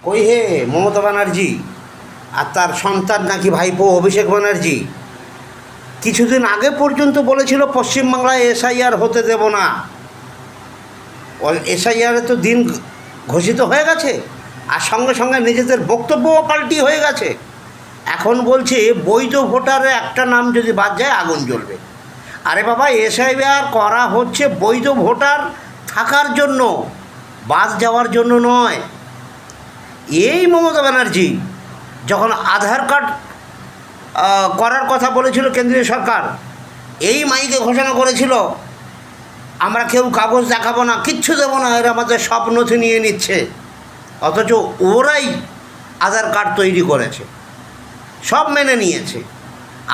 কই হে মমতা ব্যানার্জি আর তার সন্তান নাকি ভাইপো অভিষেক ব্যানার্জি কিছুদিন আগে পর্যন্ত বলেছিল পশ্চিমবাংলায় এসআইআর হতে দেব না। এসআইআরে তো দিন ঘোষিত হয়ে গেছে, আর সঙ্গে সঙ্গে নিজেদের বক্তব্যও পাল্টি হয়ে গেছে। এখন বলছে বৈধ ভোটারে একটা নাম যদি বাদ যায় আগুন জ্বলবে। আরে বাবা, এসআইআর করা হচ্ছে বৈধ ভোটার থাকার জন্য, বাদ যাওয়ার জন্য নয়। এই মমতা ব্যানার্জি যখন আধার কার্ড করার কথা বলেছিল কেন্দ্রীয় সরকার, এই মাইকে ঘোষণা করেছিল আমরা কেউ কাগজ দেখাবো না, কিচ্ছু দেবো না, এরা আমাদের সব নথি নিয়ে নিচ্ছে। অথচ ওরাই আধার কার্ড তৈরি করেছে, সব মেনে নিয়েছে।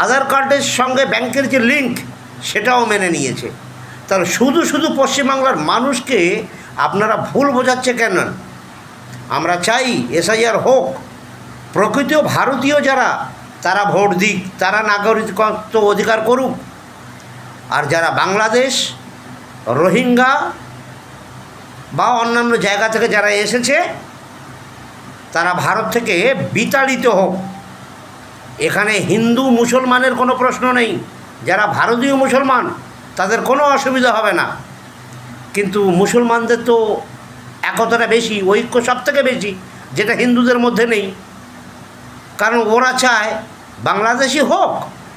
আধার কার্ডের সঙ্গে ব্যাংকের যে লিঙ্ক সেটাও মেনে নিয়েছে। তাহলে শুধু শুধু পশ্চিমবাংলার মানুষকে আপনারা ভুল বোঝাচ্ছে কেন? আমরা চাই এসআইআর হোক, প্রকৃত ভারতীয় যারা তারা ভোট দিক, তারা নাগরিকত্ব অধিকার করুক। আর যারা বাংলাদেশ, রোহিঙ্গা বা অন্যান্য জায়গা থেকে যারা এসেছে তারা ভারত থেকে বিতাড়িত হোক। এখানে হিন্দু মুসলমানের কোনো প্রশ্ন নেই। যারা ভারতীয় মুসলমান তাদের কোনো অসুবিধা হবে না, কিন্তু মুসলমানদের তো একতাটা বেশি, ঐক্য সব থেকে বেশি, যেটা হিন্দুদের মধ্যে নেই। কারণ ওরা চায় বাংলাদেশি হোক,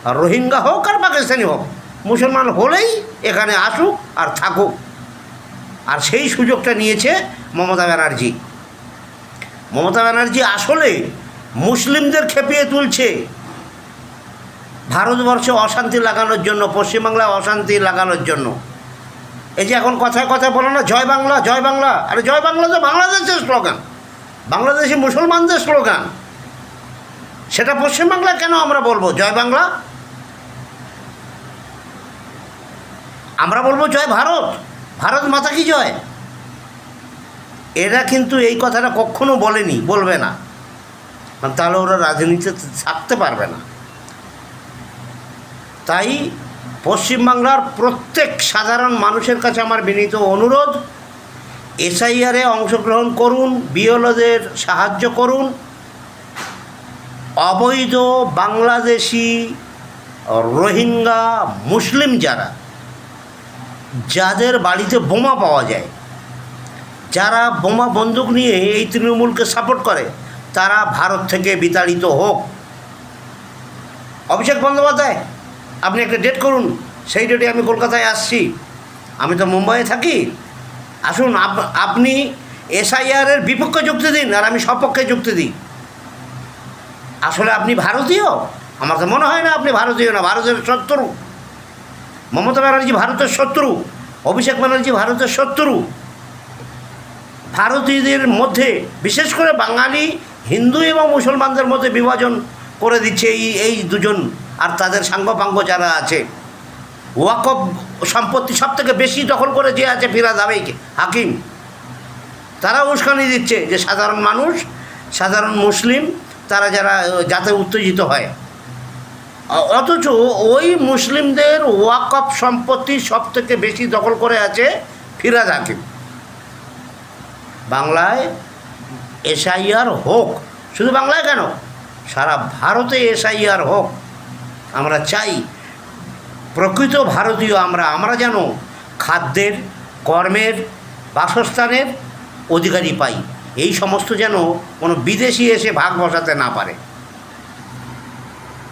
আর রোহিঙ্গা হোক, আর পাকিস্তানি হোক, মুসলমান হলেই এখানে আসুক আর থাকুক। আর সেই সুযোগটা নিয়েছে মমতা ব্যানার্জি। মমতা ব্যানার্জি আসলে মুসলিমদের খেপিয়ে তুলছে ভারতবর্ষে অশান্তি লাগানোর জন্য, পশ্চিমবাংলায় অশান্তি লাগানোর জন্য। এই যে এখন কথায় কথায় বলো না জয় বাংলা, জয় বাংলা। আরে জয় বাংলা তো বাংলাদেশের স্লোগান, বাংলাদেশি মুসলমানদের স্লোগান। সেটা পশ্চিমবাংলায় কেন আমরা বলবো জয় বাংলা? আমরা বলবো জয় ভারত, ভারত মাতা কি জয়। এরা কিন্তু এই কথাটা কখনো বলেনি, বলবে না, তাহলে ওরা রাজনীতিতে থাকতে পারবে না। তাই পশ্চিমবাংলার প্রত্যেক সাধারণ মানুষের কাছে আমার বিনীত অনুরোধ, এসআইআরে অংশগ্রহণ করুন, বিএলওদের সাহায্য করুন। অবৈধ বাংলাদেশি, রোহিঙ্গা, মুসলিম যাদের বাড়িতে বোমা পাওয়া যায়, যারা বোমা বন্দুক নিয়ে এই তৃণমূলকে সাপোর্ট করে, তারা ভারত থেকে বিতাড়িত হোক। অভিষেক বন্দ্যোপাধ্যায়, আপনি একটা ডেট করুন, সেই ডেটে আমি কলকাতায় আসছি। আমি তো মুম্বাইয়ে থাকি। আসুন, আপনি এসআইআরের বিপক্ষে যুক্তি দিন, আর আমি সপক্ষে যুক্তি দিই। আসলে আপনি ভারতীয়? আমার তো মনে হয় না আপনি ভারতীয় না, ভারতের শত্রু। মমতা ব্যানার্জি ভারতের শত্রু, অভিষেক ব্যানার্জি ভারতের শত্রু। ভারতীয়দের মধ্যে, বিশেষ করে বাঙালি, হিন্দু এবং মুসলমানদের মধ্যে বিভাজন করে দিচ্ছে এই দুজন আর তাদের সাঙ্গপাঙ্গ যারা আছে। ওয়াকফ সম্পত্তি সব থেকে বেশি দখল করে যে আছে ফিরহাদ হাকিম, তারা উস্কানি দিচ্ছে যে সাধারণ মানুষ, সাধারণ মুসলিম তারা যাতে উত্তেজিত হয়। অথচ ওই মুসলিমদের ওয়াকফ সম্পত্তি সব থেকে বেশি দখল করে আছে ফিরহাদ হাকিম। বাংলায় এসআইআর হোক, শুধু বাংলায় কেন, সারা ভারতে এসআইআর হোক। আমরা চাই প্রকৃত ভারতীয় আমরা যেন খাদ্যের, কর্মের, বাসস্থানের অধিকারী পাই। এই সমস্ত যেন কোনো বিদেশি এসে ভাগ বসাতে না পারে।